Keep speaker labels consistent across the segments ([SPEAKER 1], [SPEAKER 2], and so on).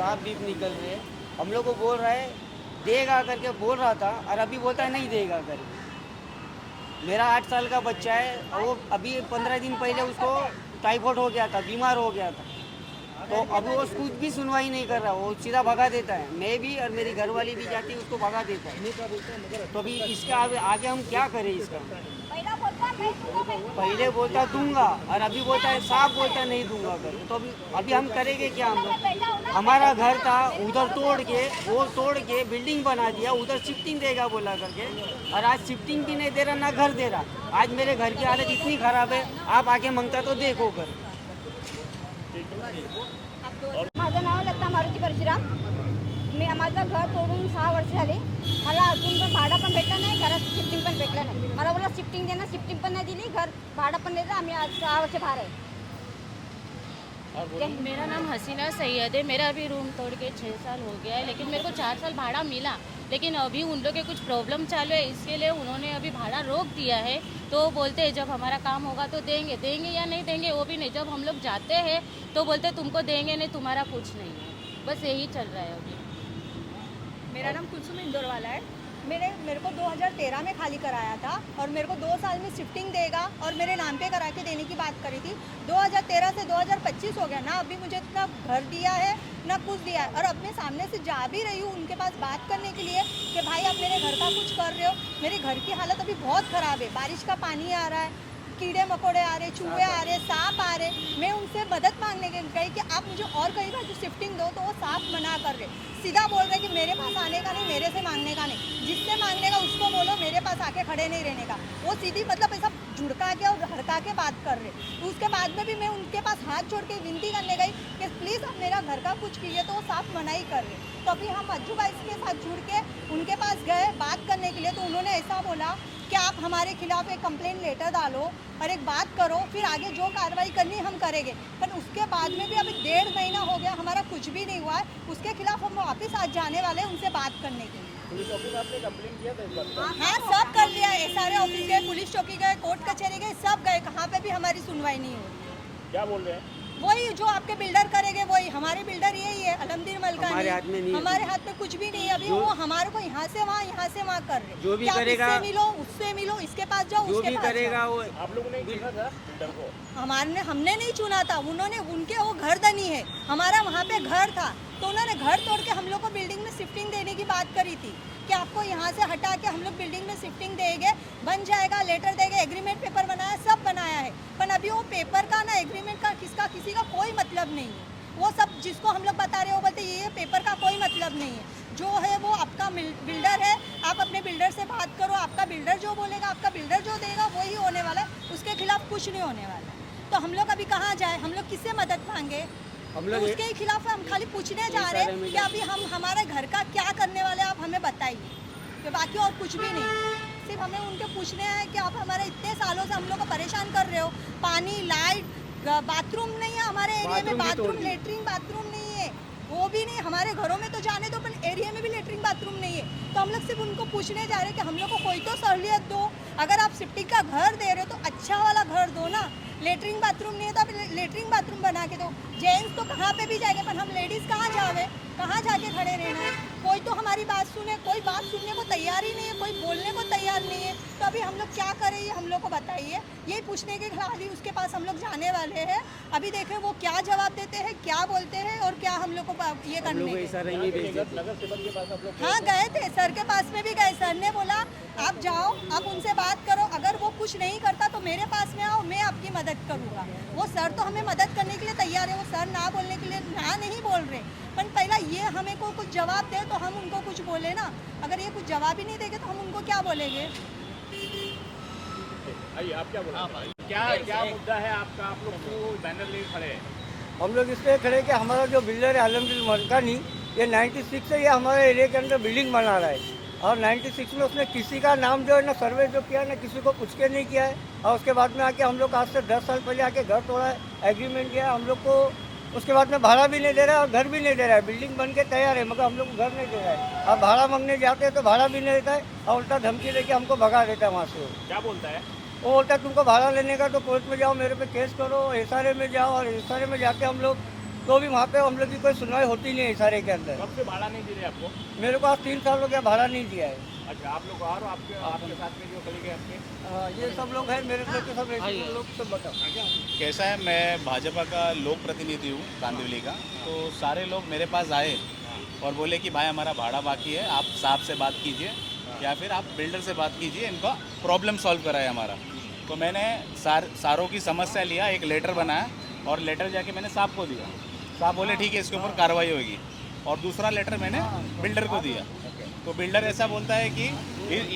[SPEAKER 1] सांप बीप निकल रहे हैं। हम लोग को बोल रहा है देगा करके बोल रहा था, और अभी बोलता है नहीं देगा करके। मेरा 8 साल का बच्चा है, और वो अभी 15 दिन पहले उसको टाइफाइड हो गया था, बीमार हो गया था। तो अभी वो कुछ भी सुनवाई नहीं कर रहा, वो सीधा भगा देता है। मैं भी और मेरी घरवाली भी जाती है, उसको भगा देता है। तो अभी इसका आगे हम क्या करें इसका? पहले बोलता दूंगा, और अभी बोलता है साफ बोलता है नहीं दूंगा करके। तो अभी हम करेंगे क्या? हम लोग, हमारा घर था उधर तोड़ के बिल्डिंग बना दिया, उधर शिफ्टिंग देगा बोला करके, और आज शिफ्टिंग भी नहीं दे रहा ना घर दे रहा। आज मेरे घर की हालत इतनी खराब है, आप आके मांगता तो देखो कर।
[SPEAKER 2] माझं नाव लता मारुती परशुराम. माझं घर तोडून 6 वर्ष झाली. मला अजून पण भाडं पण भेटलं नाही, घरात शिफ्टिंग पण भेटलं नाही. मला बोला शिफ्टिंग दे ना, शिफ्टिंग पण नाही दिली, घर भाडं पण देतं. आम्ही आज 6 वर्ष बाहेर आहे.
[SPEAKER 3] मेरा नाम हसीना सैयद है। मेरा अभी रूम तोड़ के 6 साल हो गया है, लेकिन मेरे को 4 साल भाड़ा मिला। लेकिन अभी उन लोग के कुछ प्रॉब्लम चालू है, इसके लिए उन्होंने अभी भाड़ा रोक दिया है। तो बोलते हैं जब हमारा काम होगा तो देंगे या नहीं देंगे वो भी नहीं। जब हम लोग जाते हैं तो बोलते तुमको देंगे नहीं, तुम्हारा कुछ नहीं है। बस यही चल रहा है अभी।
[SPEAKER 2] मेरा नाम कुलसुम इंदौर वाला है. मेरे को 2013 में खाली कराया था, और मेरे को 2 साल में शिफ्टिंग देगा और मेरे नाम पे करा के देने की बात करी थी. 2013 से 2025 हो गया ना, अभी मुझे इतना घर दिया है ना कुछ दिया है. और अपने सामने से जा भी रही हूँ उनके पास बात करने के लिए कि भाई आप मेरे घर का कुछ कर रहे हो. मेरे घर की हालत अभी बहुत ख़राब है. बारिश का पानी आ रहा है, कीड़े मकोड़े आ रहे, चूहे आ रहे, सांप आ रहे. मैं उनसे मदद मांगने गई कि आप मुझे और कई बार जो शिफ्टिंग दो, तो वो साफ मना कर रहे. सीधा बोल रहे कि मेरे पास आने का नहीं, मेरे से मांगने का नहीं. जिससे मांगने का उसको बोलो मेरे पास आके खड़े नहीं रहने का. वो सीधी मतलब ऐसा झुड़का के और हड़का के बात कर रहे. तो उसके बाद में भी मैं उनके पास हाथ जोड़ के विनती करने गई कि प्लीज़ आप मेरा घर का कुछ कीजिए, तो वो साफ मना ही कर रहे. तो अभी हम अज्जू भाई के साथ जुड़ के उनके पास गए बात करने के लिए. तो उन्होंने ऐसा बोला कि आप हमारे खिलाफ एक कंप्लेन लेटर डालो और एक बात करो, फिर आगे जो कार्रवाई करनी हम करेंगे. पर उसके बाद में भी अभी 1.5 महीना हो गया, हमारा कुछ भी नहीं हुआ है. उसके खिलाफ हम वापस आज जाने वाले हैं उनसे बात करने के लिए.
[SPEAKER 4] पुलिस ऑफिस आपने कंप्लेंट किया था इस बात पर?
[SPEAKER 2] हाँ, सब कर लिया. SRA ऑफिस गए, पुलिस चौकी गए, कोर्ट कचहरी गए, सब गए. कहाँ पे भी हमारी सुनवाई नहीं हो रही.
[SPEAKER 4] क्या बोल रहे हैं?
[SPEAKER 2] वही जो आपके बिल्डर करेंगे वही. हमारे बिल्डर यही है अलमदीन मलकानी.
[SPEAKER 1] हमारे हाथ में नहीं है.
[SPEAKER 2] हमारे हाथ में कुछ भी नहीं है. अभी वो हमारे को यहाँ से वहाँ कर रहे.
[SPEAKER 1] जो भी
[SPEAKER 2] कि आप
[SPEAKER 1] करेगा,
[SPEAKER 2] इससे मिलो, उससे मिलो, इसके पास जाओ,
[SPEAKER 1] जो
[SPEAKER 2] उसके
[SPEAKER 1] भी
[SPEAKER 2] पास
[SPEAKER 1] करेगा
[SPEAKER 2] जाओ.
[SPEAKER 1] वो
[SPEAKER 4] आप लोगों ने चुना था बिल्डर को?
[SPEAKER 2] हमने नहीं चुना था, उन्होंने. उनके वो घरदनी है, हमारा वहाँ पे घर था. तो उन्होंने घर तोड़ के हम लोग को बिल्डिंग में शिफ्टिंग देने की बात करी थी कि आपको यहाँ से हटा के हम लोग बिल्डिंग में शिफ्टिंग देंगे, बन जाएगा, लेटर देंगे, एग्रीमेंट पेपर बनाया, सब बनाया है. पर अभी वो पेपर का ना एग्रीमेंट का किसी का कोई मतलब नहीं है. वो सब जिसको हम लोग बता रहे हो बोलते ये पेपर का कोई मतलब नहीं है. जो है वो आपका बिल्डर है, आप अपने बिल्डर से बात करो. आपका बिल्डर जो बोलेगा, आपका बिल्डर जो देगा वही होने वाला है. उसके खिलाफ कुछ नहीं होने वाला है. तो हम लोग अभी कहाँ जाए, हम लोग किससे मदद मांगे?
[SPEAKER 1] हम
[SPEAKER 2] तो
[SPEAKER 1] लोग
[SPEAKER 2] उसके ही खिलाफ हम खाली पूछने जा रहे हैं कि अभी हम हमारे घर का क्या करने वाले हैं, आप हमें बताइए. तो बाकी और कुछ भी नहीं, सिर्फ हमें उनके पूछने हैं कि आप हमारे इतने सालों से हम लोग को परेशान कर रहे हो. पानी, लाइट, बाथरूम नहीं है हमारे एरिया में. बाथरूम, लेटरिन बाथरूम नहीं है, वो भी नहीं. हमारे घरों में तो जाने दो, पर एरिया में भी लेटरिन बाथरूम नहीं है. तो हम लोग सिर्फ उनको पूछने जा रहे हैं कि हम लोग को कोई तो सहूलियत दो. अगर आप शिफ्टिंग का घर दे रहे हो तो अच्छा वाला घर दो ना. लेटरिन बाथरूम नहीं है तो आप लेटरिन बाथरूम बना के दो. जेंट्स तो कहाँ पे भी जाएंगे, पर हम लेडीज़ कहाँ जावे, कहाँ जाके खड़े रहना है. कोई तो हमारी बात सुने, कोई बात सुनने को तैयार ही नहीं है, कोई बोलने को तैयार नहीं है. तो अभी हम लोग क्या करें ये हम लोग को बताइए. यही पूछने के खिलाफ उसके पास हम लोग जाने वाले हैं. अभी देखें वो क्या जवाब देते हैं, क्या बोलते हैं और क्या हम लोग को ये करने
[SPEAKER 1] लोग ऐसा नहीं भेजते.
[SPEAKER 4] नगर सेवक के पास आप लोग
[SPEAKER 2] हाँ गए थे, सर के पास में भी गए. सर ने बोला आप जाओ, आप उनसे बात करो, अगर वो कुछ नहीं करता तो मेरे पास में आओ, मैं आपकी मदद करूँगा. वो सर तो हमें मदद करने के लिए तैयार है. वो सर ना बोलने के लिए ना नहीं बोल रहे, पर पहला ये हमें को कुछ जवाब दे तो हम उनको कुछ बोले ना. अगर ये कुछ जवाब ही नहीं देंगे तो हम उनको क्या बोलेंगे.
[SPEAKER 4] आइए, आप क्या बोल क्या मुद्दा है आपका? आप लोग क्यों बैनर ले खड़े हैं?
[SPEAKER 5] हम लोग इसलिए खड़े कि हमारा जो बिल्डर है अलमदीन मलकानी, ये 96 से ये हमारे एरिया के अंदर बिल्डिंग बना रहा है. और 96 में उसने किसी का नाम जो है ना सर्वे जो किया ना किसी को पूछ के नहीं किया है. और उसके बाद में आके हम लोग आज से 10 साल पहले आके घर तोड़ा है, एग्रीमेंट किया है हम लोग को. उसके बाद में भाड़ा भी नहीं दे रहा है और घर भी नहीं दे रहा है. बिल्डिंग बन के तैयार है मगर हम लोग को घर नहीं दे रहा है. अब भाड़ा मांगने जाते हैं तो भाड़ा भी नहीं देता है और उल्टा धमकी देके हमको भगा देता है वहाँ से.
[SPEAKER 4] क्या बोलता है?
[SPEAKER 5] वो बोलता है तुमको भाड़ा लेने का तो कोर्ट में जाओ, मेरे पे केस करो, SRA में जाओ. और SRA में जाके हम लोग तो भी वहाँ पे हम लोग की कोई सुनवाई होती नहीं है इशारे के अंदर।
[SPEAKER 4] कब से भाड़ा नहीं दे रहे आपको?
[SPEAKER 5] मेरे को आज 3 साल हो गया भाड़ा नहीं दिया है।
[SPEAKER 4] अच्छा, आप लोग और आपके आपके साथ में जो कलीग है आपके?
[SPEAKER 5] ये सब लोग हैं मेरे साथ के सब रेसिडेंट लोग सब बताओ।
[SPEAKER 6] कैसा है, मैं भाजपा का लोक प्रतिनिधि हूँ कांदिवली का। तो सारे लोग मेरे पास आए और बोले कि भाई हमारा भाड़ा बाकी है, आप साहब से बात कीजिए या फिर आप बिल्डर से बात कीजिए, इनका प्रॉब्लम सॉल्व कराए हमारा। तो मैंने सारों की समस्या लिया, एक लेटर बनाया और लेटर जाके मैंने साहब को दिया। साहब बोले ठीक है, इसके ऊपर कार्रवाई होगी। और दूसरा लेटर मैंने बिल्डर को दिया। तो बिल्डर ऐसा बोलता है कि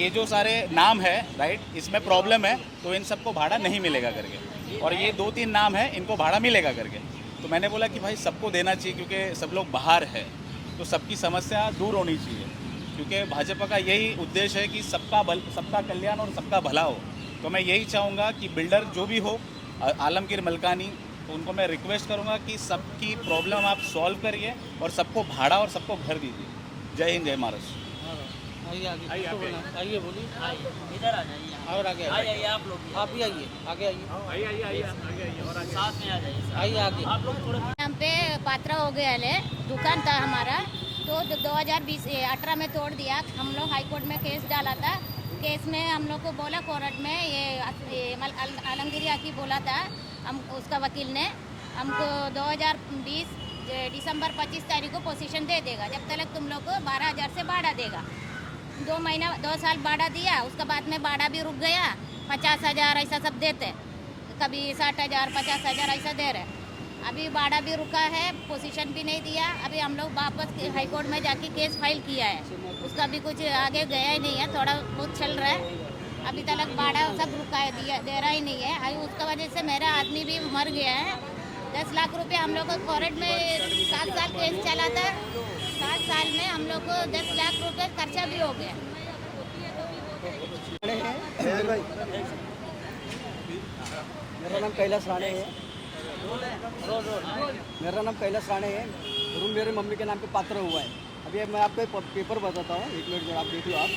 [SPEAKER 6] ये जो सारे नाम है राइट, इसमें प्रॉब्लम है तो इन सबको भाड़ा नहीं मिलेगा करके, और ये 2-3 नाम है इनको भाड़ा मिलेगा करके। तो मैंने बोला कि भाई सबको देना चाहिए क्योंकि सब लोग बाहर है, तो सबकी समस्या दूर होनी चाहिए, क्योंकि भाजपा का यही उद्देश्य है कि सबका कल्याण और सबका भला हो। तो मैं यही चाहूँगा कि बिल्डर जो भी हो, आलमगीर मलकानी, तो उनको मैं रिक्वेस्ट करूँगा कि सबकी प्रॉब्लम आप सॉल्व करिए और सबको भाड़ा और सबको घर दीजिए। जय हिंद, जय महाराष्ट्र।
[SPEAKER 5] आइए बोलिए।
[SPEAKER 7] इधर आ जाइए,
[SPEAKER 5] और आगे
[SPEAKER 7] आइए आप लोग,
[SPEAKER 5] आप ही आइए, आगे आइए,
[SPEAKER 4] आइए और आगे
[SPEAKER 7] साथ में आ जाइए,
[SPEAKER 5] आइए आगे।
[SPEAKER 7] आप लोग थोड़े
[SPEAKER 3] हम पे पात्रा हो गया है, दुकान था हमारा, तो 2018 में तोड़ दिया। हम लोग हाई कोर्ट में केस डाला था। केस में हम लोग को बोला कोर्ट में, ये आलमगीर आकी बोला था हम, उसका वकील ने हमको 2020 दिसंबर 25 तारीख को पोजीशन दे देगा, जब तक तुम लोग को 12,000 से भाड़ा देगा। 2 साल भाड़ा दिया, उसके बाद में भाड़ा भी रुक गया। 50,000 ऐसा सब देते, कभी 60,000 50,000 ऐसा दे रहे। अभी भाड़ा भी रुका है, पोजीशन भी नहीं दिया। अभी हम लोग वापस हाई कोर्ट में जाके केस फाइल किया है, उसका भी कुछ आगे गया ही नहीं है, थोड़ा बहुत चल रहा है। अभी तक भाड़ा सब रुका है, दे रहा ही नहीं है। अभी उसका वजह से मेरा आदमी भी मर गया है। 10 लाख रुपए हम लोग को कोर्ट में 7 साल केस चला था। 7 साल में हम लोग को 10 लाख रुपए खर्चा भी हो गया।
[SPEAKER 1] मेरा नाम कैलाश राणे है। मेरा नाम कैलाश राणे है। रूम मेरे मम्मी के नाम पे पात्र हुआ है। अभी मैं आपको एक पेपर बताता हूँ, 1 मिनट जरा आप देख लो। आप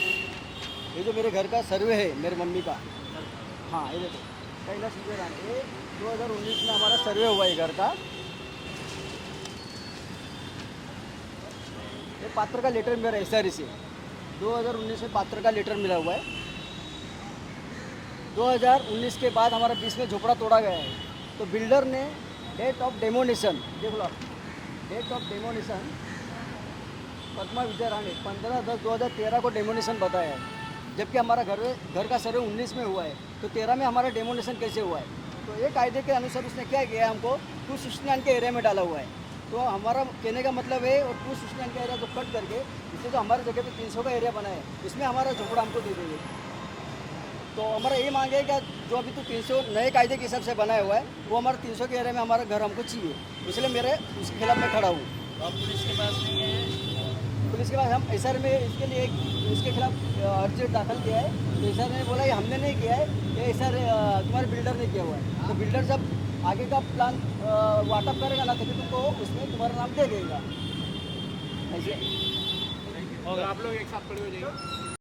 [SPEAKER 1] ये जो मेरे घर का सर्वे है मेरे मम्मी का, हाँ ये देखो, कैलाश विजय राणे, ये 2019 में हमारा सर्वे हुआ है घर का। ये पात्र का लेटर मेरा SRE से 2019 में पात्र का लेटर मिला हुआ है। 2019 के बाद हमारा बीच में झोपड़ा तोड़ा गया है, तो बिल्डर ने डेट ऑफ डेमोनिशन, देख लो आप, डेट ऑफ डेमोनिशन पद्मा विजय राणे 15/10/2013 को डेमोनिशन बताया है, जबकि हमारा घर का सर्वे 19 में हुआ है, तो 13 में हमारा डेमोनिशन कैसे हुआ है? तो ये कायदे के अनुसार उसने क्या किया है, हमको 269 के एरिया में डाला हुआ है। तो हमारा कहने का मतलब है, और 269 का एरिया को कट करके इससे जो हमारे जगह पे 300 का एरिया बना है, इसमें हमारा झोपड़ा हमको दे देंगे। तो हमारा ये मांग है कि जो अभी तो 300 नए कायदे के हिसाब से बनाया हुआ है, वो हमारा 300 के एरिया में हमारा घर हमको चाहिए, इसलिए मेरे उसके खिलाफ मैं खड़ा हूँ।
[SPEAKER 7] आप पुलिस के पास नहीं गए?
[SPEAKER 1] पुलिस के पास हम SR में इसके लिए इसके खिलाफ अर्जी दाखिल किया है, तो SR ने बोला ये हमने नहीं किया है, ये SR तुम्हारे बिल्डर ने किया हुआ है। तो बिल्डर जब आगे का प्लान वाटअप करेगा ना, तभी तुमको उसमें तुम्हारा नाम दे देगा ऐसे।
[SPEAKER 4] और आप लोग एक साथ खड़े हो जाइए।